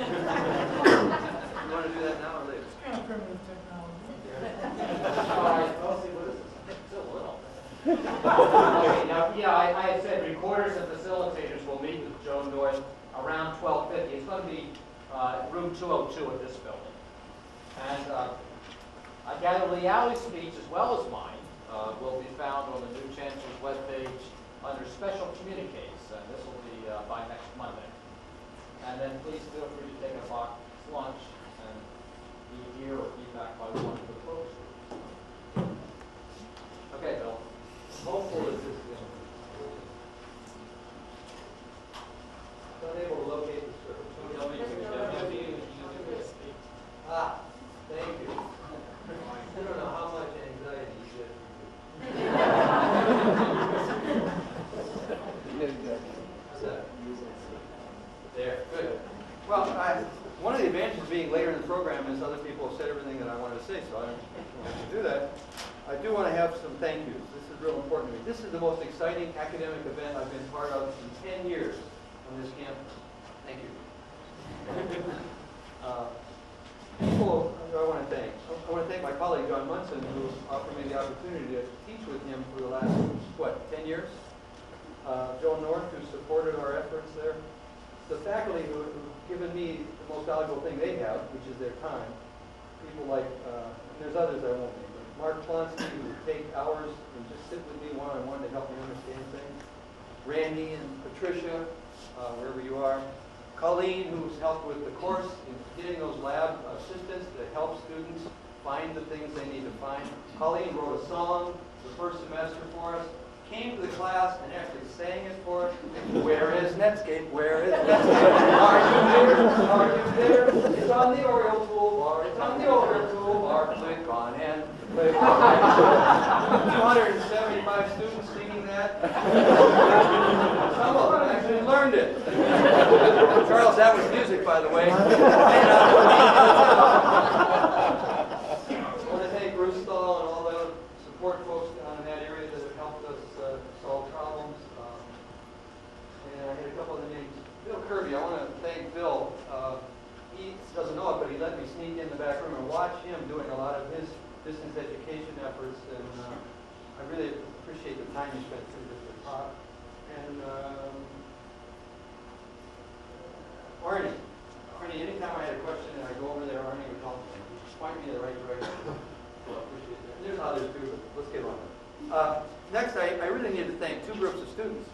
You want to do that now or later? It's kind of primitive technology. All right, well, see, what is this? Still little. Okay, now, yeah, I had said recorders and facilitators will meet with Joe North around 12:50. It's going to be room 202 at this building. And I gather Lee Alley's speech, as well as mine, will be found on the new Chancellor's webpage under special communiques, and this will be by next Monday. And then please feel free to take a box lunch and be here or be back by 1 for the focus group. Okay, Bill. Hopeful that this is unable to locate the server. Ah, thank you. I don't know how much anxiety you get. There, good. Well, one of the advantages of being later in the program is other people have said everything that I wanted to say, so I don't want to do that. I do want to have some thank yous. This is real important to me. This is the most exciting academic event I've been part of in 10 years on this campus. Thank you. People I want to thank. I want to thank my colleague, John Munson, who offered me the opportunity to teach with him for the last, 10 years? Joe North, who supported our efforts there. The faculty who've given me the most valuable thing they have, which is their time. People like, and there's others I won't name, but Mark Plonsky, who take hours and just sit with me one-on-one to help me understand things. Randy and Patricia, wherever you are. Colleen, who's helped with the course in getting those lab assistants to help students find the things they need to find. Colleen wrote a song the first semester for us, came to the class and actually sang it for us. Where is Netscape? Where is Netscape? Are you there? Are you there? It's on the Oriole toolbar. It's on the Oriole toolbar. Click on and click on. 275 students singing that. Some of them actually learned it. Charles, that was music, by the way. I want to thank Bruce Stahl and all the support folks down in that area that have helped us solve problems. And I had a couple other names. Bill Kirby, I want to thank Bill. He doesn't know it, but he let me sneak in the back room and watch him doing a lot of his distance education efforts. And I really appreciate the time you spent through this with Todd. And Arnie, anytime I had a question and I go over there, Arnie would help me, point me in the right direction. So I appreciate that. And there's others too, but let's get on. Next, I really need to thank two groups of students.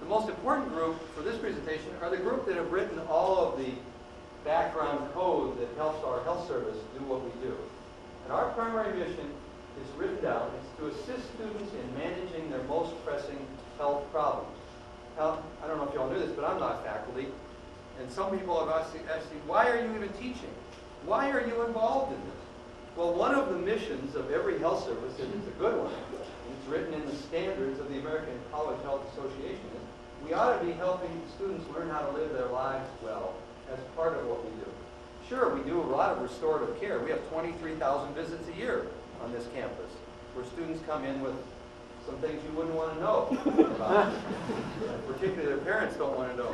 The most important group for this presentation are the group that have written all of the background code that helps our health service do what we do. And our primary mission is written down. It's to assist students in managing their most pressing health problems. Now, I don't know if you all knew this, but I'm not faculty. And some people have asked me, why are you even teaching? Why are you involved in this? Well, one of the missions of every health service, and it's a good one, and it's written in the standards of the American College Health Association, is we ought to be helping students learn how to live their lives well as part of what we do. Sure, we do a lot of restorative care. We have 23,000 visits a year on this campus, where students come in with some things you wouldn't want to know about. Particularly their parents don't want to know.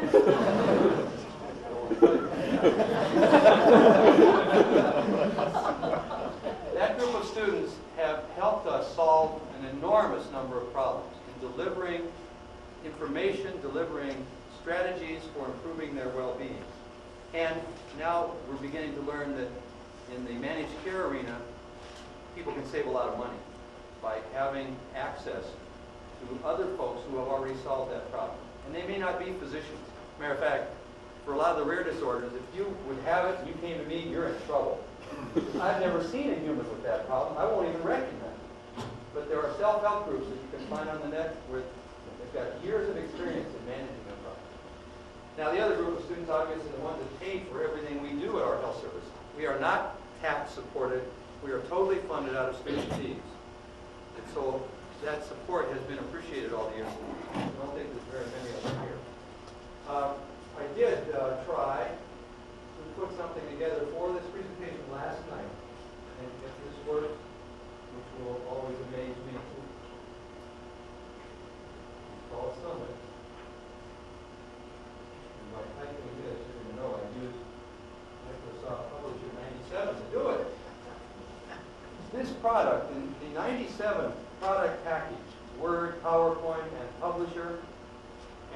That group of students have helped us solve an enormous number of problems in delivering information, delivering strategies for improving their well-being. And now we're beginning to learn that in the managed care arena, people can save a lot of money by having access to other folks who have already solved that problem. And they may not be physicians. Matter of fact, for a lot of the rare disorders, if you would have it and you came to me, you're in trouble. I've never seen a human with that problem. I won't even recognize it. But there are self-help groups that you can find on the net where they've got years of experience in managing their problems. Now, the other group of students, obviously, are the ones that pay for everything we do at our health service. We are not tax supported. We are totally funded out of student fees. And so that support has been appreciated all the years. I don't think there's very many of them here. I did try to put something together for this presentation last night. And if this works, which will always amaze me, call it Summit. And by typing this, you're going to know I used product, the 97 product package, Word, PowerPoint, and Publisher,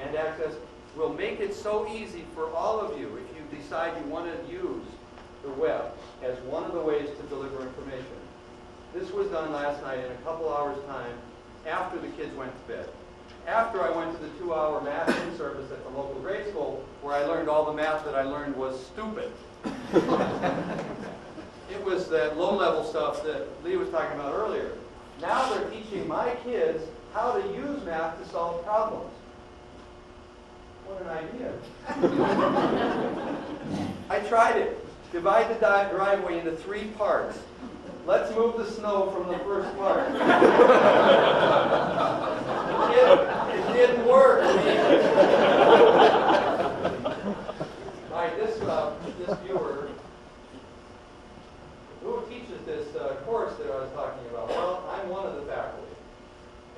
and Access, will make it so easy for all of you if you decide you want to use the web as one of the ways to deliver information. This was done last night in a couple hours' time after the kids went to bed. After I went to the 2-hour math in-service at the local grade school, where I learned all the math that I learned was stupid. It was that low-level stuff that Lee was talking about earlier. Now they're teaching my kids how to use math to solve problems. What an idea. I tried it. Divide the driveway into 3 parts. Let's move the snow from the first part. It didn't work. All right, this viewer, who teaches this course that I was talking about? Well, I'm one of the faculty.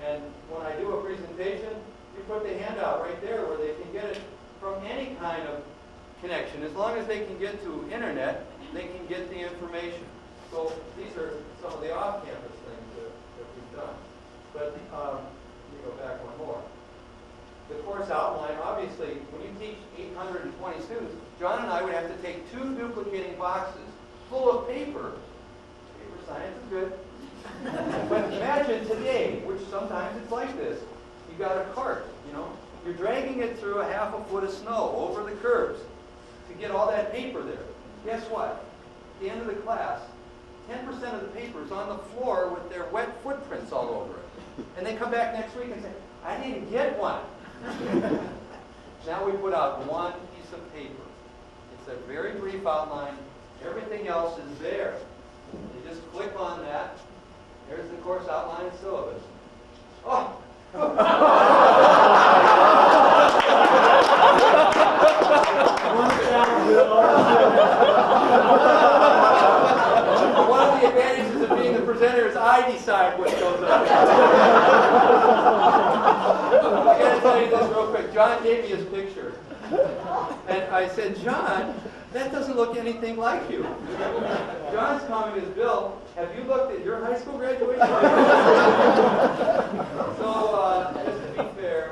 And when I do a presentation, you put the handout right there where they can get it from any kind of connection. As long as they can get to internet, they can get the information. So these are some of the off-campus things that we've done. But let me go back one more. The course outline, obviously, when you teach 820 students, John and I would have to take 2 duplicating boxes full of paper. Paper science is good. But imagine today, which sometimes it's like this. You got a cart, you know. You're dragging it through a half a foot of snow over the curbs to get all that paper there. Guess what? At the end of the class, 10% of the paper is on the floor with their wet footprints all over it. And they come back next week and say, I didn't get one. Now we put out one piece of paper. It's a very brief outline. Everything else is there. You just click on that. There's the course outline and syllabus. Oh! One of the advantages of being the presenter is I decide what goes up. I got to tell you this real quick. John gave me his picture. And I said, John, that doesn't look anything like you. John's comment is, Bill, have you looked at your high school graduation? So, just to be fair.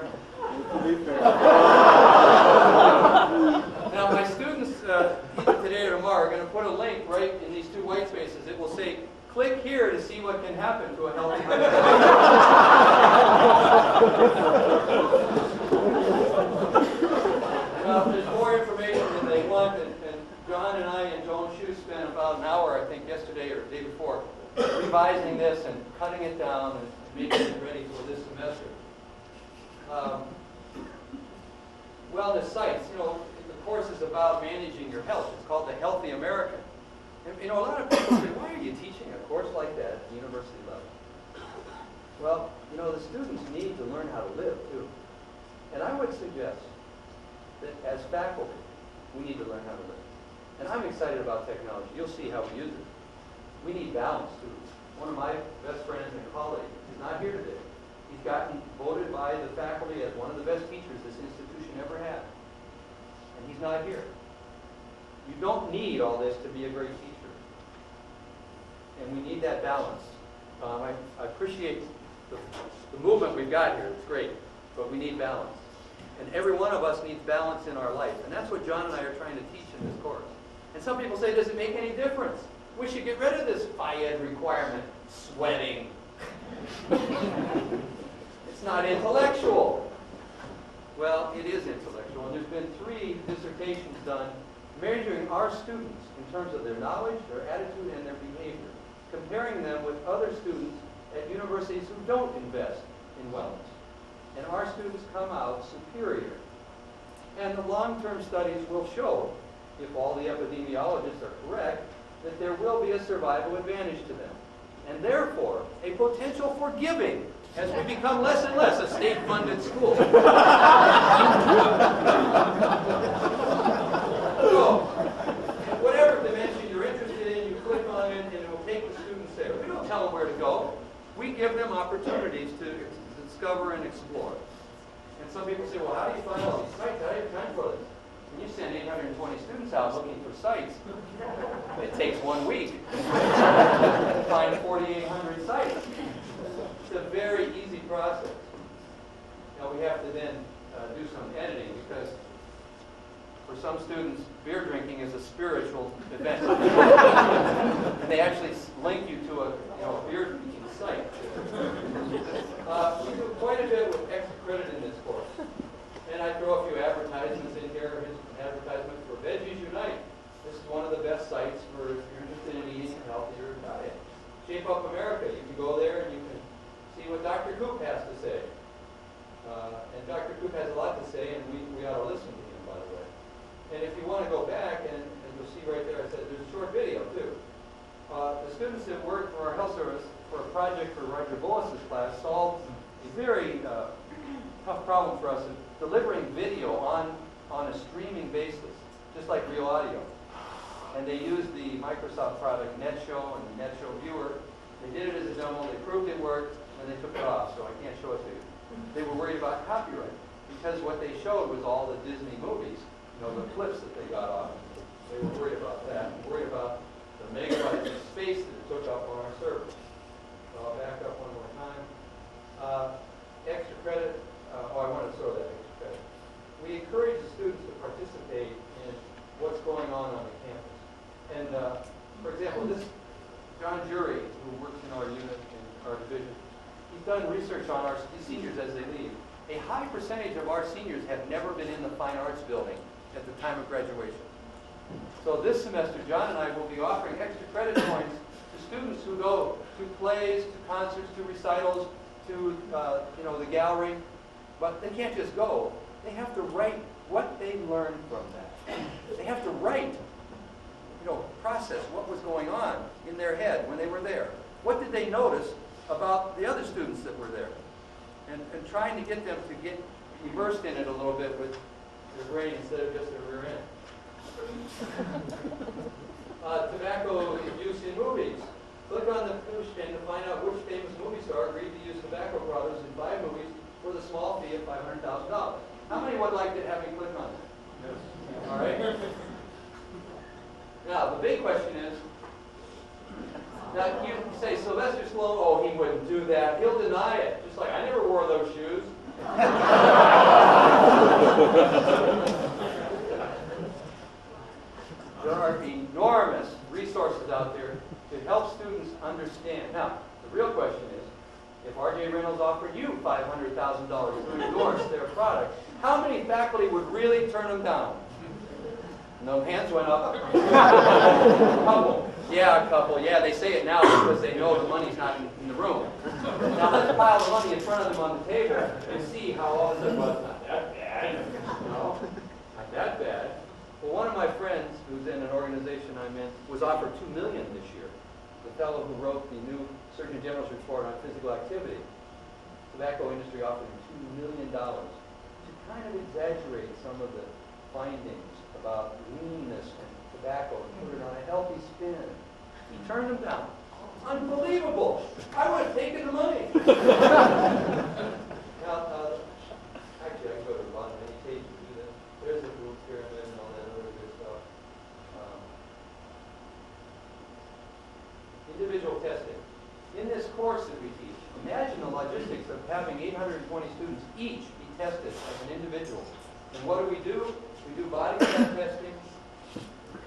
Now, my students, either today or tomorrow, are going to put a link right in these 2 white spaces. It will say, click here to see what can happen to a healthy high school. Well, there's more information than they want, and John and I and Joan Shue spent about an hour, I think, yesterday or the day before, revising this and cutting it down and making it ready for this semester. Wellness sites, you know, the course is about managing your health. It's called The Healthy American. And, you know, a lot of people say, why are you teaching a course like that at the university level? Well, you know, the students need to learn how to live, too. And I would suggest that as faculty, we need to learn how to live. And I'm excited about technology. You'll see how we use it. We need balance, too. One of my best friends and colleagues is not here today. He's gotten voted by the faculty as one of the best teachers this institution ever had. And he's not here. You don't need all this to be a great teacher. And we need that balance. I appreciate the movement we've got here. It's great. But we need balance. And every one of us needs balance in our life. And that's what John and I are trying to teach in this course. And some people say, does it make any difference? We should get rid of this Phi-Ed requirement, sweating. It's not intellectual. Well, it is intellectual. And there's been 3 dissertations done measuring our students in terms of their knowledge, their attitude, and their behavior, comparing them with other students at universities who don't invest in wellness. And our students come out superior. And the long-term studies will show, if all the epidemiologists are correct, that there will be a survival advantage to them. And therefore, a potential for giving as we become less and less a state-funded school. So, in whatever dimension you're interested in, you click on it and it will take the students there. We don't tell them where to go. We give them opportunities to discover and explore. And some people say, well, how do you find all these sites? How do you have time for this? When you send 820 students out looking for sites, it takes 1 week to find 4,800 sites. It's a very easy process. Now we have to then do some editing because for some students, beer drinking is a spiritual event. And they actually link you to a beer drinking site. We do quite a bit with extra credit in this course. And I throw a few advertisements in here. Here's an advertisement for Veggies Unite. This is one of the best sites for if you're interested in eating a healthier diet. Shape Up America. You can go there and you can see what Dr. Koop has to say. And Dr. Koop has a lot to say, and we ought to listen to him, by the way. And if you want to go back, and you'll see right there, I said there's a short video, too. The students that worked for our health service for a project for Roger Bullis' class solved a very tough problem for us of delivering video on a streaming basis, just like Real Audio. And they used the Microsoft product NetShow and the NetShow Viewer. They did it as a demo, they proved it worked, and they took it off, so I can't show it to you. They were worried about copyright, because what they showed was all the Disney movies, the clips that they got off. They were worried about that, and worried about the megabytes of space that it took up on our server. So I'll back up one more time. Extra credit, I want to throw that extra credit. We encourage the students to participate in what's going on the campus. And for example, this John Jury, who works in our unit, in our division, he's done research on our seniors as they leave. A high percentage of our seniors have never been in the Fine Arts building at the time of graduation. So this semester, John and I will be offering extra credit points to students who go to plays, to concerts, to recitals, to the gallery. But they can't just go. They have to write what they learned from that. They have to write, process what was going on in their head when they were there. What did they notice about the other students that were there? And trying to get them to get immersed in it a little bit with their brain instead of just their rear end. Tobacco use in movies. Click on the push pin to find out which famous movie star agreed to use tobacco products in 5 movies for the small fee of $500,000. How many would like to have me click on that? Yes. All right. Now, the big question is, now you say Sylvester Stallone, oh, he wouldn't do that. He'll deny it. Just like, I never wore those shoes. There are enormous resources out there to help students understand. Now, the real question is, if R.J. Reynolds offered you $500,000 to endorse their product, how many faculty would really turn them down? No hands went up. A couple. Yeah, a couple. Yeah, they say it now because they know the money's not in the room. Now let's pile the money in front of them on the table and see how all of a sudden, well, it's not that bad. No, not that bad. Well, one of my friends who's in an organization I'm in was offered $2 million this year. The fellow who wrote the new Surgeon General's report on physical activity. Tobacco industry offered him $2 million to kind of exaggerate some of the findings about leanness and tobacco and put it on a healthy spin. He turned them down. Unbelievable! I would have taken the money. Now, actually, I can go to the bottom of any page to do this. There's the Roots Pyramid and all that other good stuff. Individual testing. In this course that we teach, imagine the logistics of having 820 students each be tested as an individual. And what do? We do body fat testing,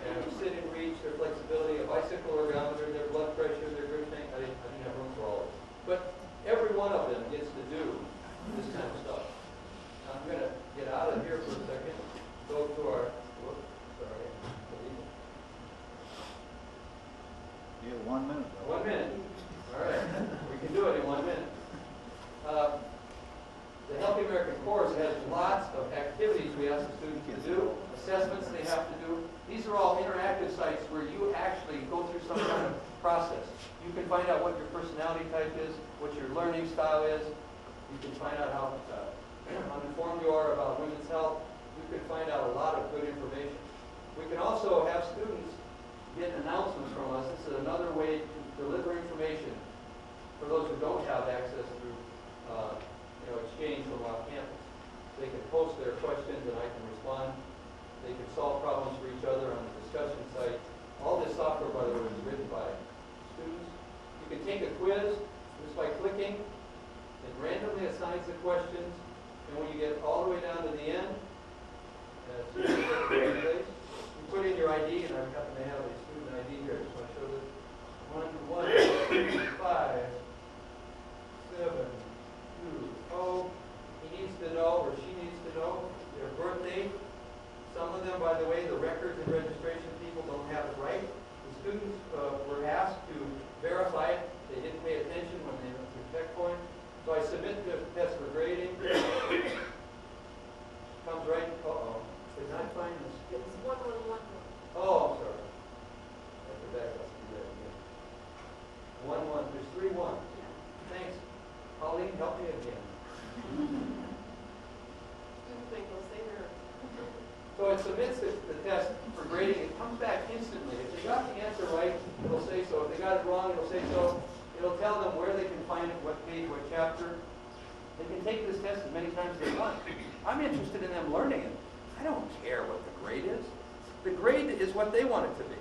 and sit and reach, their flexibility, a bicycle ergometer, their blood pressure, their grip tank. I didn't have room for all of it. But every one of them gets to do this kind of stuff. I'm going to get out of here for a second, go to our, whoops, sorry. You have 1 minute. 1 minute. All right. We can do it in 1 minute. The Healthy American course has lots of activities we ask the students to do, assessments they have to do. These are all interactive sites where you actually go through some kind of process. You can find out what your personality type is, what your learning style is. You can find out how uninformed you are about women's health. You can find out a lot of good information. We can also have students get announcements from us. This is another way to deliver information for those who don't have access through exchange from off campus. They can post their questions and I can respond. They can take a quiz just by clicking. It randomly assigns the questions, and when you get all the way down to the end, so you get to the right place, you put in your ID, and I happen to have a student ID here. I just want to show this. 1, 2, 5, 7, 2, 0. He needs to know, or she needs to know, their birth date. Some of them, by the way, the records and registration people don't have it right. The students were asked to verify it. They didn't pay attention when they went through checkpoint. So I submit the test for grading. Comes right, did not find this. It's 111. Oh, I'm sorry. I have to back up and do that again. 1, 1, there's 3 1. Thanks. Pauline, help me again. Students think they'll stay there. So it submits the test for grading. It comes back instantly. If they got the answer right, it'll say so. If they got it wrong, it'll say so. It'll tell them where they can find it, what page, what chapter. They can take this test as many times as they want. I'm interested in them learning it. I don't care what the grade is. The grade is what they want it to be.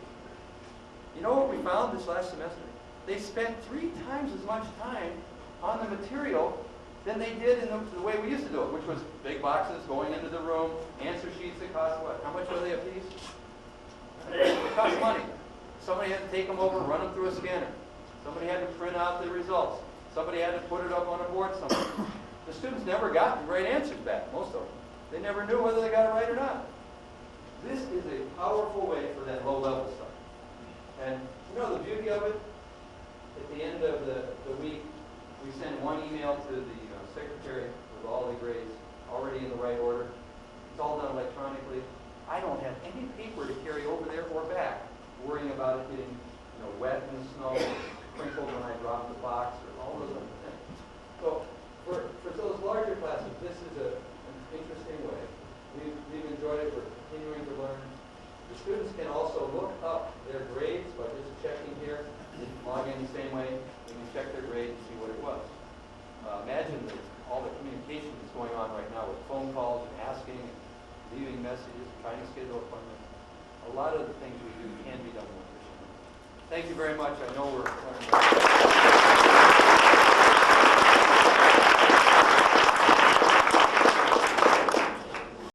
You know what we found this last semester? They spent 3 times as much time on the material than they did in the way we used to do it, which was big boxes going into the room, answer sheets that cost what? How much were they a piece? It cost money. Somebody had to take them over, run them through a scanner. Somebody had to print out the results. Somebody had to put it up on a board somewhere. The students never got the right answers back, most of them. They never knew whether they got it right or not. This is a powerful way for that low-level stuff. And you know the beauty of it? At the end of the week, we send one email to the secretary with all the grades already in the right order. It's all done electronically. I don't have any paper to carry over there or back, worrying about it getting wet in the snow, sprinkled when I drop the box, or all those other things. So for those larger classes, this is an interesting way. We've enjoyed it. We're continuing to learn. The students can also look up their grades by just checking here. They can log in the same way. They can check their grade and see what it was. Imagine all the communication that's going on right now with phone calls and asking and leaving messages, trying to schedule appointments. A lot of the things we do can be done more efficiently. Thank you very much. I know we're